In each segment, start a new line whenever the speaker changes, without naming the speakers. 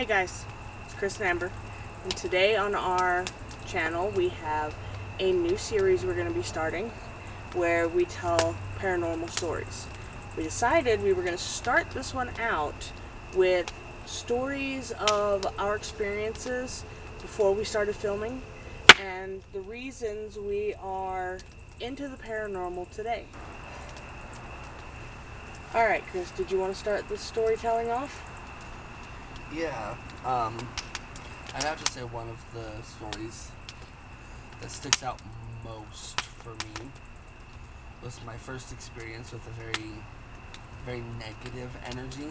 Hey guys, it's Chris and Amber, and today on our channel we have a new series we're going to be starting where we tell paranormal stories. We decided we were going to start this one out with stories of our experiences before we started filming and the reasons we are into the paranormal today. Alright Chris, did you want to start this storytelling off?
Yeah, I'd have to say one of the stories that sticks out most for me was my first experience with a very negative energy.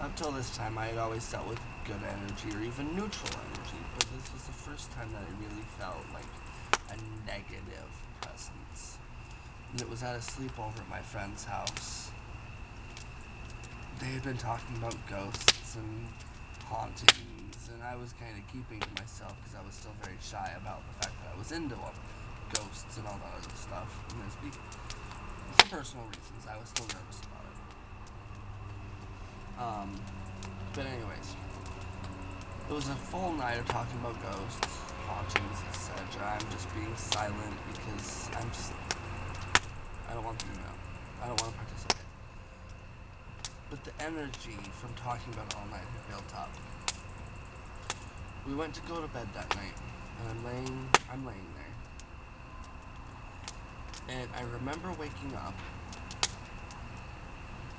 Up till this time, I had always dealt with good energy or even neutral energy, but this was the first time that I really felt like a negative presence. And it was at a sleepover at my friend's house. They had been talking about ghosts and hauntings, and I was kind of keeping to myself because I was still very shy about the fact that I was into them. Ghosts and all that other stuff. And for personal reasons, I was still nervous about it. But anyways, it was a full night of talking about ghosts, hauntings, etc. I'm just being silent because I don't want them to know. I don't want to participate. But the energy from talking about it all night had built up. We went to go to bed that night, and I'm laying there. And I remember waking up,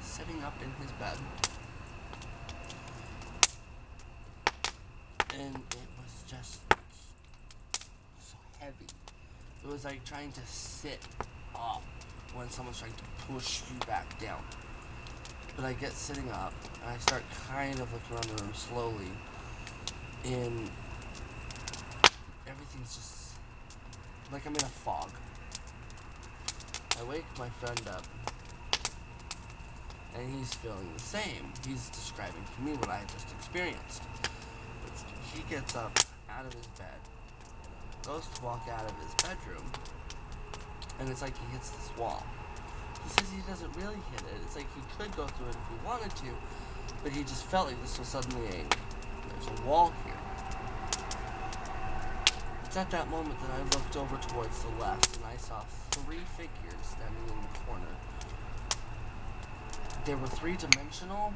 sitting up in his bed, and it was just so heavy. It was like trying to sit up when someone's trying to push you back down. But I get sitting up, and I start kind of looking around the room slowly, and everything's just like I'm in a fog. I wake my friend up, and he's feeling the same. He's describing to me what I had just experienced. But he gets up out of his bed, goes to walk out of his bedroom, and it's like he hits this wall. He says he doesn't really hit it. It's like he could go through it if he wanted to, but he just felt like this was suddenly there's a wall here. It's at that moment that I looked over towards the left and I saw 3 figures standing in the corner. They were 3-dimensional.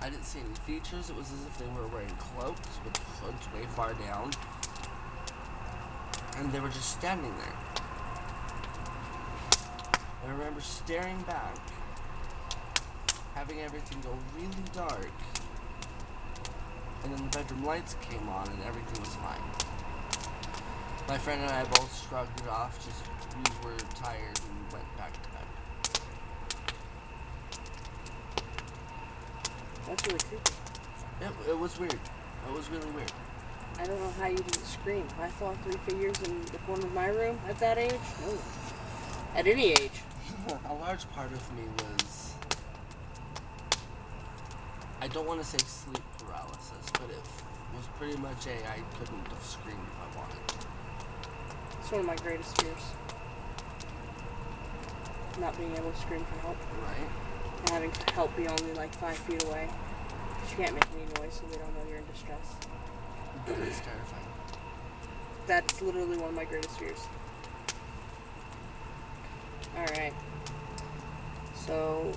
I didn't see any features. It was as if they were wearing cloaks with hoods way far down. And they were just standing there. I remember staring back, having everything go really dark, and then the bedroom lights came on and everything was fine. My friend and I both shrugged it off, just we were tired and went back to bed.
That's really creepy.
It was weird. It was really weird.
I don't know how you didn't scream. I saw 3 figures in the corner of my room at that age. No. At any age.
A large part of me was, I don't want to say sleep paralysis, but it was pretty much I couldn't have screamed if I wanted to.
It's one of my greatest fears. Not being able to scream for help.
Right?
And having help be only like 5 feet away. You can't make any noise so they don't know you're in distress.
It's terrifying.
That's literally one of my greatest fears. Alright. So,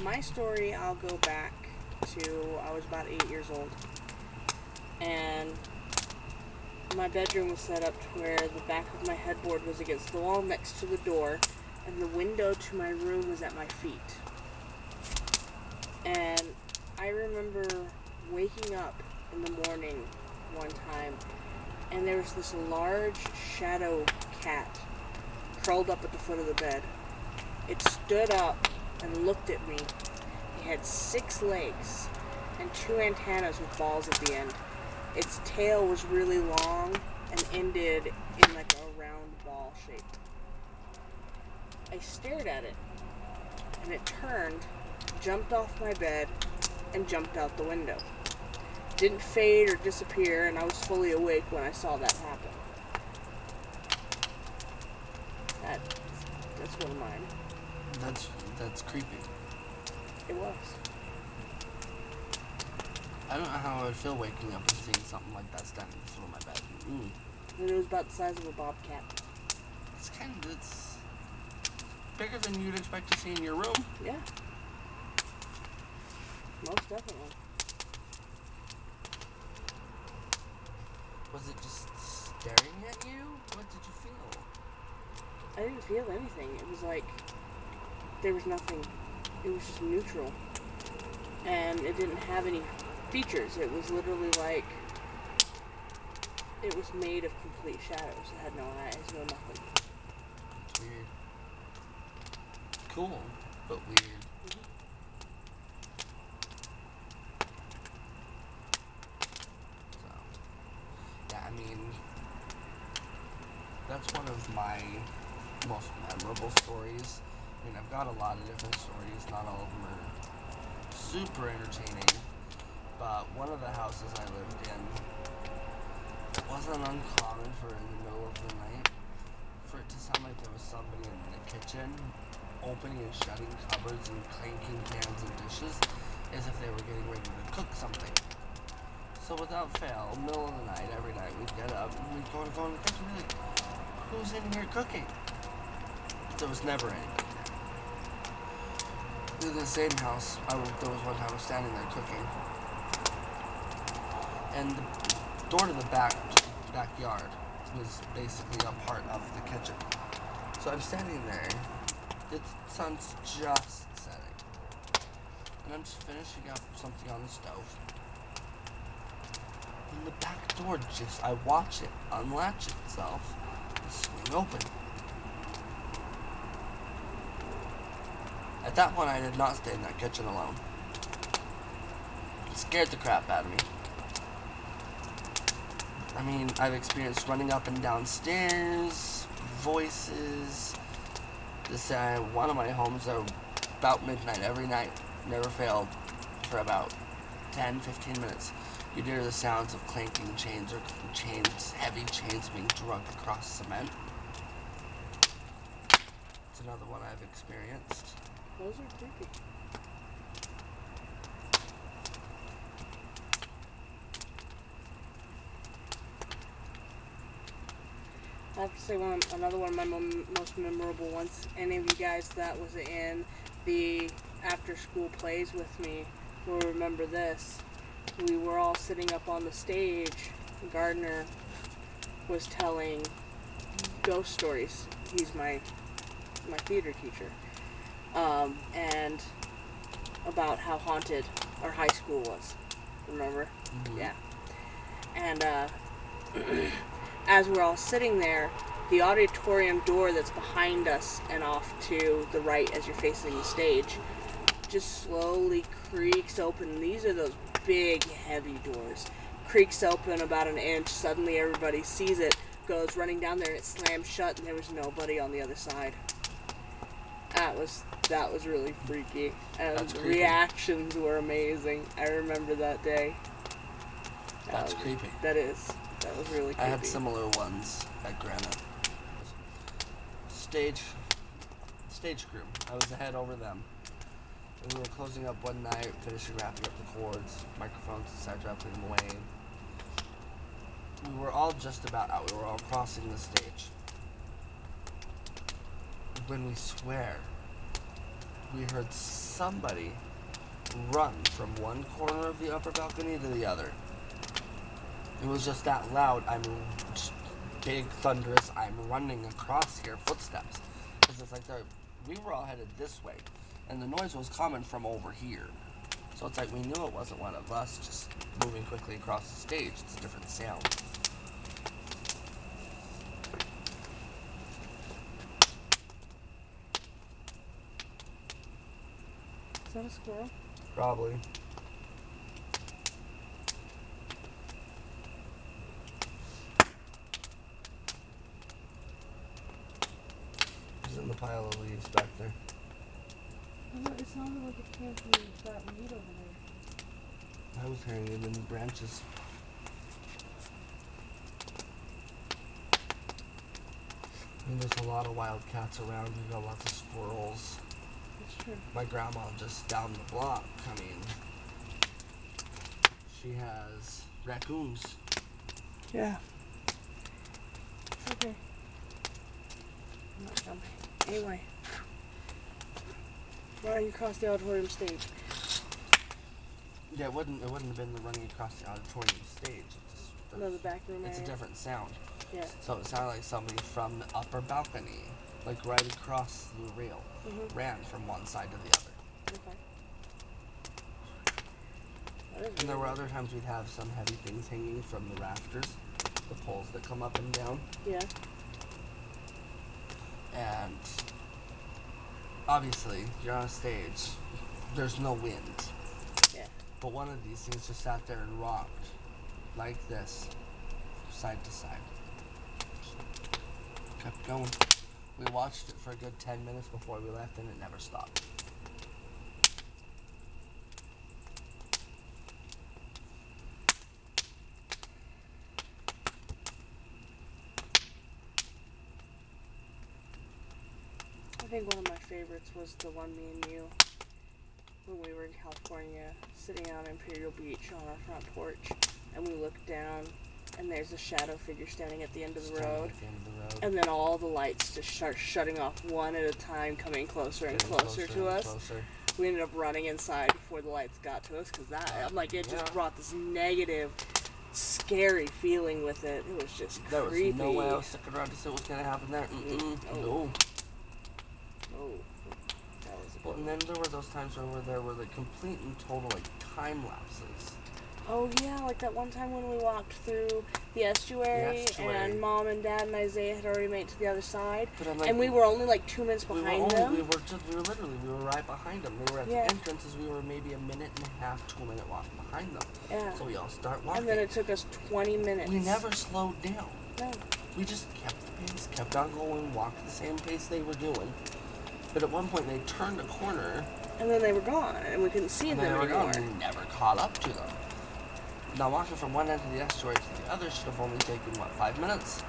my story, I'll go back to, I was about 8 years old. And my bedroom was set up to where the back of my headboard was against the wall next to the door, and the window to my room was at my feet. And I remember waking up in the morning one time, and there was this large shadow cat curled up at the foot of the bed. It stood up and looked at me. It had 6 legs and 2 antennas with balls at the end. Its tail was really long and ended in like a round ball shape. I stared at it, and it turned, jumped off my bed, and jumped out the window. Didn't fade or disappear, and I was fully awake when I saw that happen. That's one of mine.
That's creepy.
It was.
I don't know how I would feel waking up and seeing something like that standing in front of my bed.
And it was about the size of a bobcat.
It's bigger than you'd expect to see in your room.
Yeah. Most definitely.
Was it just staring at you? What did you feel?
I didn't feel anything. It was like there was nothing. It was just neutral. And it didn't have any features. It was literally like it was made of complete shadows. It had no eyes, no nothing.
It's weird. Cool, but weird. So, yeah, I mean, that's one of my most memorable stories. I mean, I've got a lot of different stories. Not all of them are super entertaining, but one of the houses I lived in wasn't uncommon for in the middle of the night for it to sound like there was somebody in the kitchen opening and shutting cupboards and clanking pans and dishes as if they were getting ready to cook something. So without fail, middle of the night, every night, we'd get up and we'd go in the kitchen and be like, who's in here cooking? There was never anybody there. In the same house, there was one time I was standing there cooking, and the door to the backyard was basically a part of the kitchen. So I'm standing there, the sun's just setting, and I'm just finishing up something on the stove. And the back door I watch it unlatch itself and swing open. At that point, I did not stay in that kitchen alone. It scared the crap out of me. I mean, I've experienced running up and down stairs, voices. One of my homes are about midnight every night, never failed, for about 10, 15 minutes. You'd hear the sounds of clanking chains or heavy chains being dragged across cement. It's another one I've experienced.
Those are creepy. I have to say another one of my most memorable ones. Any of you guys that was in the after-school plays with me will remember this. We were all sitting up on the stage. Gardner was telling ghost stories. He's my theater teacher. And about how haunted our high school was. Remember?
Mm-hmm.
Yeah. And as we're all sitting there, the auditorium door that's behind us and off to the right as you're facing the stage just slowly creaks open. These are those big, heavy doors. Creaks open about an inch. Suddenly everybody sees it, goes running down there, and it slams shut, and there was nobody on the other side. That was really freaky. And the reactions were amazing. I remember that day.
That's creepy.
That was really creepy.
I had similar ones at Granite. Stage crew. I was ahead over them. And we were closing up one night, finishing wrapping up the cords, microphones, etc., putting them away. We were all just about out. We were all crossing the stage. When we swear, we heard somebody run from one corner of the upper balcony to the other. It was just that loud. Big, thunderous, I'm running across here footsteps. Because it's like we were all headed this way, and the noise was coming from over here. So it's like we knew it wasn't one of us just moving quickly across the stage. It's a different sound.
Is that a squirrel?
Probably. He's in the pile of leaves back there.
It sounded like it came from that weed over there.
I was hearing it in the branches. And there's a lot of wild cats around. We've got lots of squirrels.
That's true.
My grandma just down the block, she has raccoons.
Yeah. It's okay. I'm not jumping. Anyway. Running across the auditorium stage.
Yeah, it wouldn't have been the running across the auditorium stage.
No, the back room
It's
area.
a different sound.
Yeah.
So it sounded like somebody from the upper balcony, like right across the rail, ran from one side to the other.
Okay.
And there were other times we'd have some heavy things hanging from the rafters, the poles that come up and down.
Yeah.
And obviously, you're on a stage, there's no wind.
Yeah.
But one of these things just sat there and rocked like this, side to side. Kept going. We watched it for a good 10 minutes before we left, and it never stopped.
I think one of my favorites was the one me and you, when we were in California, sitting on Imperial Beach on our front porch, and we looked down, and there's a shadow figure standing at the end of the road. And then all the lights just start shutting off one at a time, coming closer and closer to us.
Closer.
We ended up running inside before the lights got to us, because I'm like, it just brought this negative, scary feeling with it. It was just
There
creepy.
was no way I was sticking around to see what's gonna happen there. No.
Oh, that was a
Well, and then there were those times where there were like complete and total like time lapses.
Oh yeah, like that one time when we walked through the estuary, and Mom and Dad and Isaiah had already made it to the other side,
Like,
and we were only like 2 minutes behind them.
We were right behind them. They were at the entrances. We were maybe a minute and a half, 2 minute walk behind them.
Yeah.
So we all start walking.
And then it took us 20 minutes.
We never slowed down.
No.
We just kept the pace, kept on going, walked the same pace they were doing. But at one point they turned a corner.
And then they were gone, and we couldn't see them anymore.
We never caught up to them. Now walking from one end of the estuary to the other should have only taken, 5 minutes?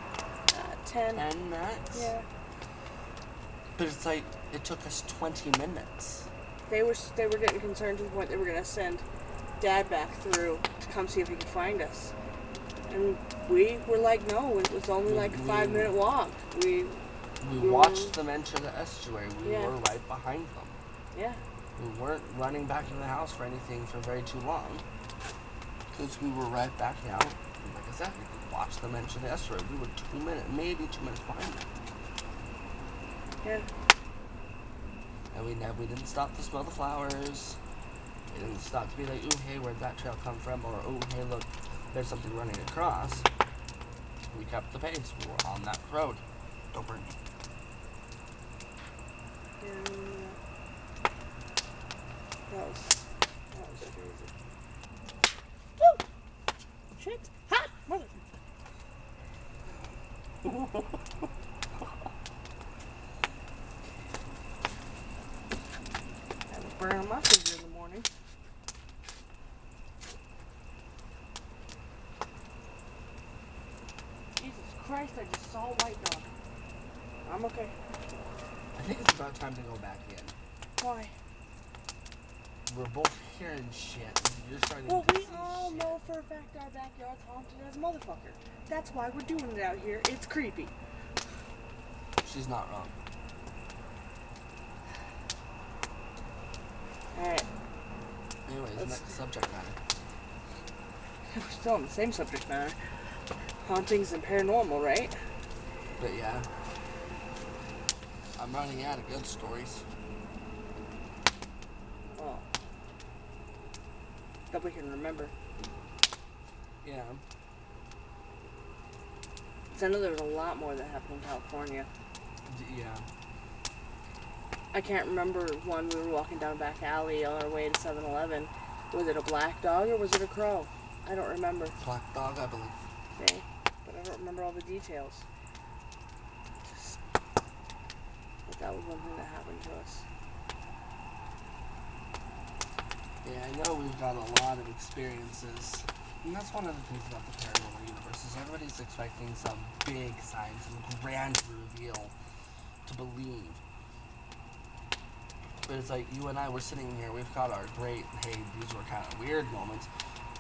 10.
10 max?
Yeah.
But it's like, it took us 20 minutes.
They were getting concerned to the point they were going to send Dad back through to come see if he could find us. And we were like, no, it was only like a 5-minute walk. We
watched them enter the estuary. We were right behind them.
Yeah.
We weren't running back to the house for anything for very too long. Because we were right back out. And like I said, we could watch them enter the estuary. We were maybe 2 minutes behind them.
Yeah.
And we didn't stop to smell the flowers. We didn't stop to be like, ooh, hey, where'd that trail come from? Or, ooh, hey, look, there's something running across. We kept the pace. We were on that road. Don't burn me.
Yeah. That was crazy. Woo! Shit! Hot! Mother! I was burning my finger in the morning. Jesus Christ, I just saw a white dog. I'm okay.
I think it's about time to go back in.
Why?
We're both hearing shit. You're starting
Well,
to
we
see
all
shit.
know for a fact our backyard's haunted as a motherfucker. That's why we're doing it out here. It's creepy.
She's not wrong.
Alright.
Anyways, next subject matter.
We're still on the same subject matter. Hauntings and paranormal, right?
But yeah. I'm running out of good stories.
Oh. That we can remember.
Yeah.
Because I know there was a lot more that happened in California.
Yeah.
I can't remember one we were walking down a back alley on our way to 7-Eleven. Was it a black dog or was it a crow? I don't remember.
Black dog, I believe.
Okay. But I don't remember all the details. But that was one thing that happened to us.
Yeah, I know we've got a lot of experiences. And that's one of the things about the paranormal universe is everybody's expecting some big sign, some grand reveal to believe. But it's like you and I were sitting here, we've got our great, hey, these were kind of weird moments.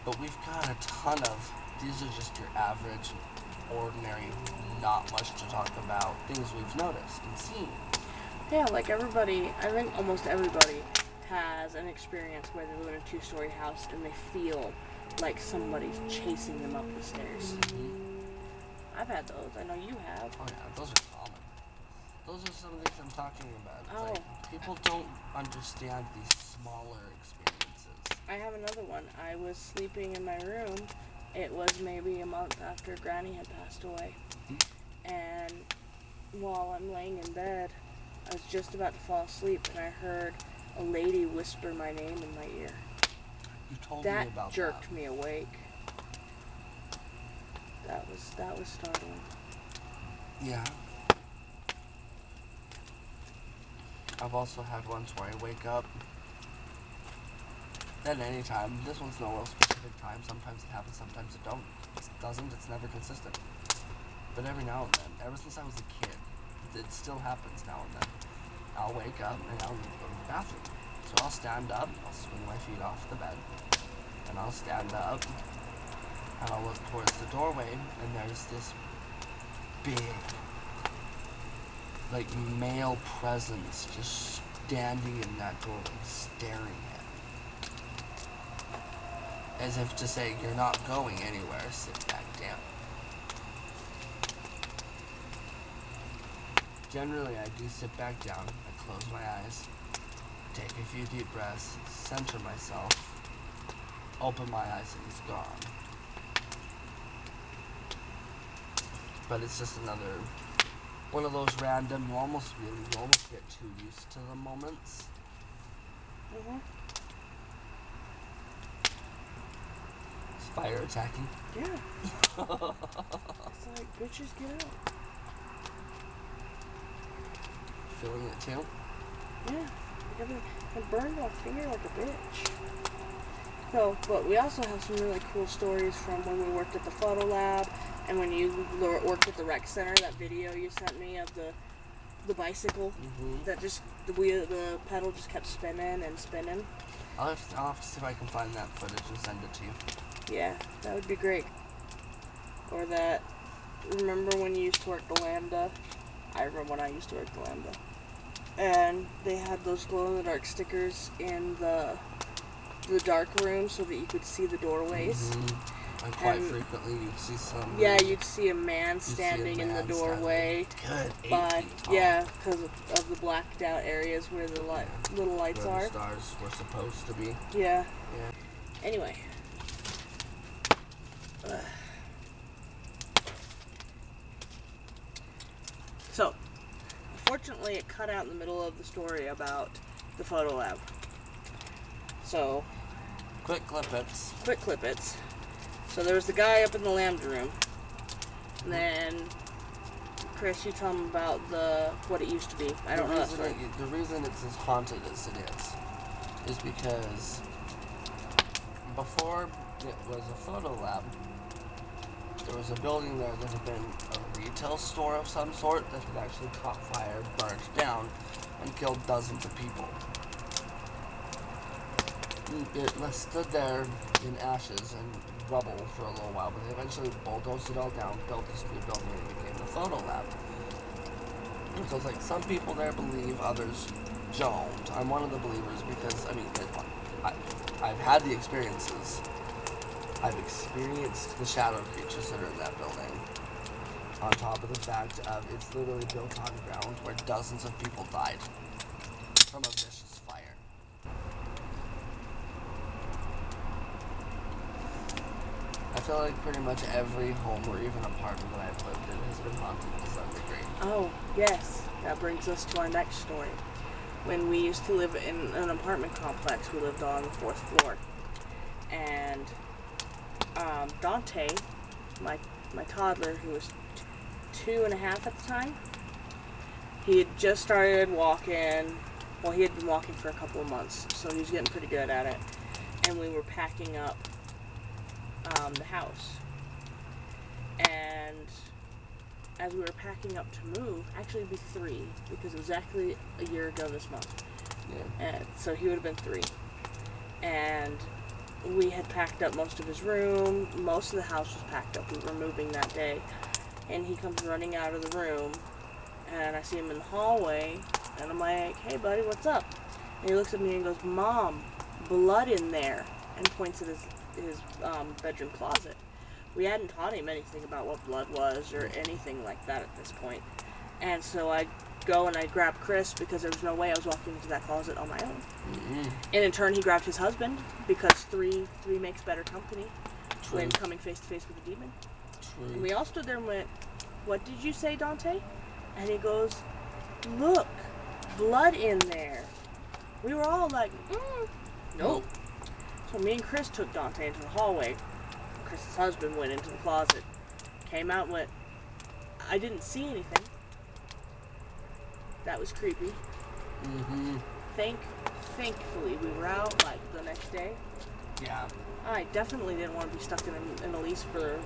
But we've got a ton of, these are just your average, ordinary, not much to talk about, things we've noticed and seen.
Yeah, like everybody, I think almost everybody has an experience where they live in a two-story house and they feel like somebody's chasing them up the stairs. I've had those. I know you have.
Oh yeah, those are common. Those are some of the things I'm talking about. It's
Oh.
like, people don't understand these smaller experiences.
I have another one. I was sleeping in my room. It was maybe a month after Granny had passed away. And while I'm laying in bed, I was just about to fall asleep and I heard a lady whisper my name in my ear.
You told me about
That jerked me awake. That was startling.
Yeah. I've also had ones where I wake up at any time. This one's no real specific time. Sometimes it happens, sometimes it doesn't. It's never consistent. But every now and then, ever since I was a kid, it still happens now and then. I'll wake up and I'll need to go to the bathroom. So I'll stand up, I'll swing my feet off the bed, and I'll stand up, and I'll look towards the doorway, and there's this big, like, male presence just standing in that doorway, staring at me. As if to say, you're not going anywhere, sit back down. Generally, I do sit back down, I close my eyes, take a few deep breaths, center myself, open my eyes, and he's gone. But it's just another one of those random, you almost get too used to the moments. Is fire attacking?
Yeah. It's like, bitches, get out.
Feeling it too?
Yeah. I burned my finger like a bitch. So, but we also have some really cool stories from when we worked at the photo lab and when you worked at the rec center. That video you sent me of the bicycle that just the pedal just kept spinning and spinning.
I'll have to see if I can find that footage and send it to you.
Yeah, that would be great. Or that, remember when you used to work the Lambda? I remember when I used to work the Lambda. And they had those glow-in-the-dark stickers in the dark room so that you could see the doorways.
And quite frequently you'd see some...
Yeah, you'd see a man standing in the doorway.
Good, 8 feet tall.
Yeah, because of the blacked out areas where the little lights
where
are.
the stars were supposed to be.
Yeah.
Yeah.
Anyway. So, unfortunately, it cut out in the middle of the story about the photo lab. So,
Quick clip-its.
So there was the guy up in the Lambda room. And then, Chris, you tell him about what it used to be. I don't know that story.
The reason it's as haunted as it is because before it was a photo lab, there was a building there that had been a retail store of some sort that had actually caught fire, burnt down, and killed dozens of people. It stood there in ashes and rubble for a little while, but they eventually bulldozed it all down, built this new building, and it became the photo lab. And so it's like, some people there believe, others don't. I'm one of the believers because, I mean, I've had the experiences. I've experienced the shadow creatures that are in that building. On top of the fact of it's literally built on ground where dozens of people died from a vicious fire. I feel like pretty much every home or even apartment that I've lived in has been haunted to some degree.
Oh, yes. That brings us to our next story. When we used to live in an apartment complex, we lived on the 4th floor. And Dante, my toddler, who was 2.5 at the time, he had just started walking. Well, he had been walking for a couple of months, so he was getting pretty good at it. And we were packing up the house. And as we were packing up to move, actually it'd be 3, because it was exactly a year ago this month.
Yeah.
And so he would have been 3. And we had packed up most of his room. Most of the house was packed up. We were moving that day. And he comes running out of the room. And I see him in the hallway. And I'm like, hey, buddy, what's up? And he looks at me and goes, Mom, blood in there. And points at his bedroom closet. We hadn't taught him anything about what blood was or anything like that at this point. And so I go and I grab Chris because there was no way I was walking into that closet on my own. Mm-hmm. And in turn, he grabbed his husband because three makes better company. True. When coming face to face with a demon. True. And we all stood there and went, what did you say, Dante? And he goes, look, blood in there. We were all like, nope. So me and Chris took Dante into the hallway. Chris's husband went into the closet, came out and went, I didn't see anything. That was creepy. Mm-hmm. Thankfully, we were out like the next day.
Yeah.
I definitely didn't want to be stuck in a lease for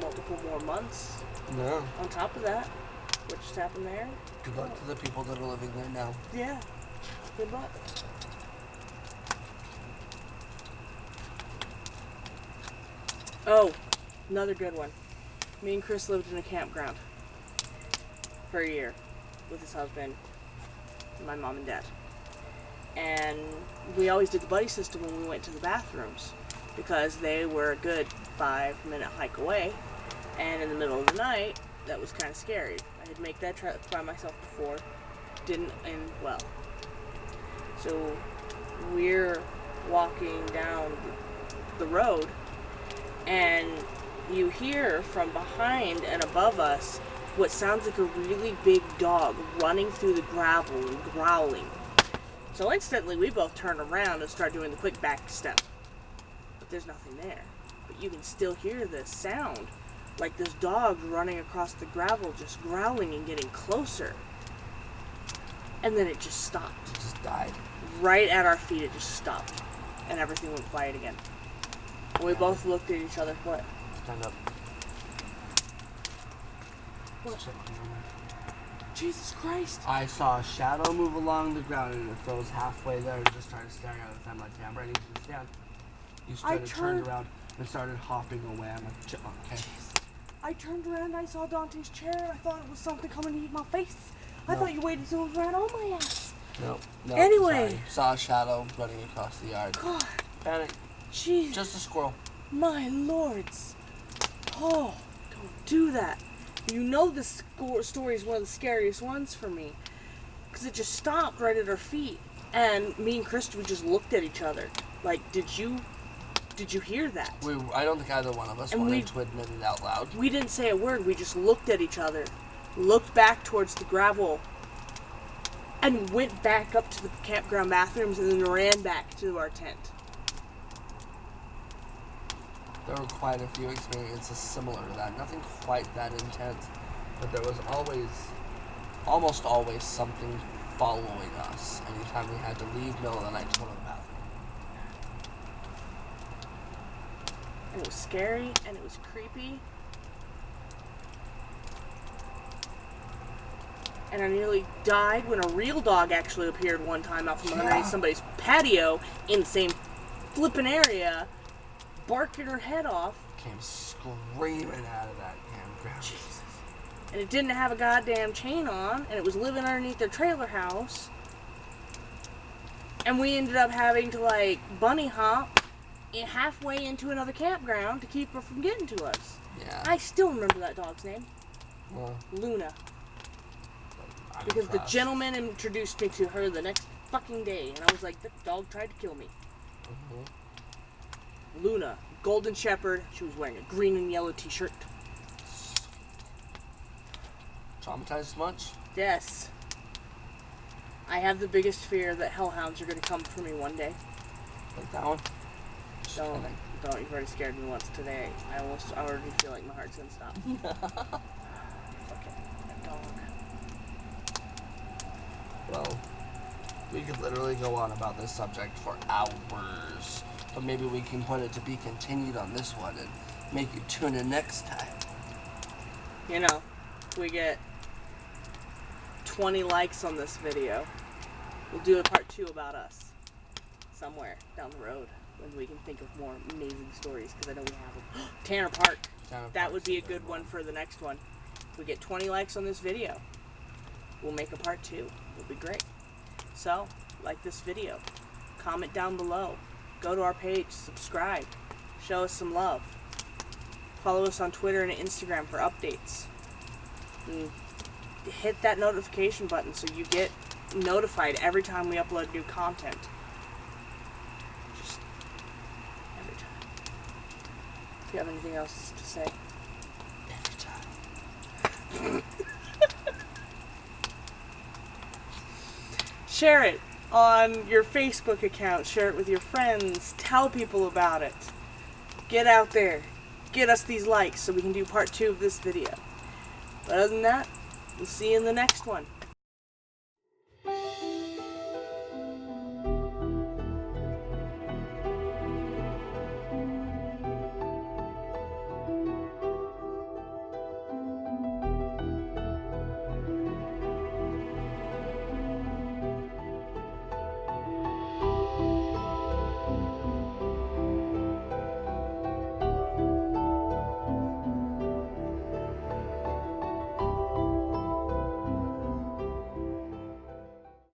multiple more months.
No.
On top of that, what just happened there?
Good luck to the people that are living there now.
Yeah. Good luck. Oh, another good one. Me and Chris lived in a campground for a year with his husband and my mom and dad. And we always did the buddy system when we went to the bathrooms because they were a good 5-minute hike away. And in the middle of the night, that was kind of scary. I had made that trip by myself before. Didn't end well. So we're walking down the road and you hear from behind and above us what sounds like a really big dog running through the gravel and growling. So instantly we both turn around and start doing the quick back step. But there's nothing there. But you can still hear this sound. Like this dog running across the gravel just growling and getting closer. And then it just stopped.
It just died.
Right at our feet it just stopped. And everything went quiet again. And we both looked at each other. What?
Stand up.
What? Jesus Christ.
I saw a shadow move along the ground and it froze halfway there and just started staring at us. I'm like, damn, Brady, you can stand. You turned around and started hopping away. I'm like, chipmunk, okay. Jeez.
I turned around and I saw Dante's chair. I thought it was something coming to eat my face. I thought you waited till it was right on my ass.
No.
Anyway.
Sorry. Saw a shadow running across the yard.
God.
Panic.
Jeez.
Just a squirrel.
My lords. Oh, don't do that. You know this story is one of the scariest ones for me. Because it just stopped right at our feet. And me and Chris, we just looked at each other. Like, did you hear that?
I don't think either one of us wanted to admit it out loud.
We didn't say a word. We just looked at each other. Looked back towards the gravel. And went back up to the campground bathrooms and then ran back to our tent.
There were quite a few experiences similar to that. Nothing quite that intense. But there was almost always something following us anytime we had to leave middle of the night to go to the bathroom.
And it was scary and it was creepy. And I nearly died when a real dog actually appeared one time out from underneath somebody's patio in the same flippin' area, barking her head off.
Came screaming out of that campground.
Jesus. And it didn't have a goddamn chain on, and it was living underneath their trailer house. And we ended up having to, like, bunny hop halfway into another campground to keep her from getting to us.
Yeah.
I still remember that dog's name.
Well,
Luna. Because the gentleman introduced me to her the next fucking day, and I was like, that dog tried to kill me. Mm-hmm. Luna, golden shepherd. She was wearing a green and yellow t-shirt.
Traumatized much?
Yes. I have the biggest fear that hellhounds are going to come for me one day.
Like that one?
Don't. You've already scared me once today. I already feel like my heart's going to stop. Fucking dog.
Well, we could literally go on about this subject for hours. But maybe we can put it to be continued on this one and make you tune in next time.
You know, if we get 20 likes on this video, we'll do a part 2 about us. Somewhere down the road. when we can think of more amazing stories, because I know we have them. Tanner Park. That would be a good one for the next one. If we get 20 likes on this video, we'll make a part 2. It'll be great. So, like this video, comment down below, go to our page, subscribe, show us some love. Follow us on Twitter and Instagram for updates. And hit that notification button so you get notified every time we upload new content. Just every time. If you have anything else to say.
Every time.
Share it on your Facebook account. Share it with your friends. Tell people about it. Get out there. Get us these likes so we can do part 2 of this video. But other than that, we'll see you in the next one.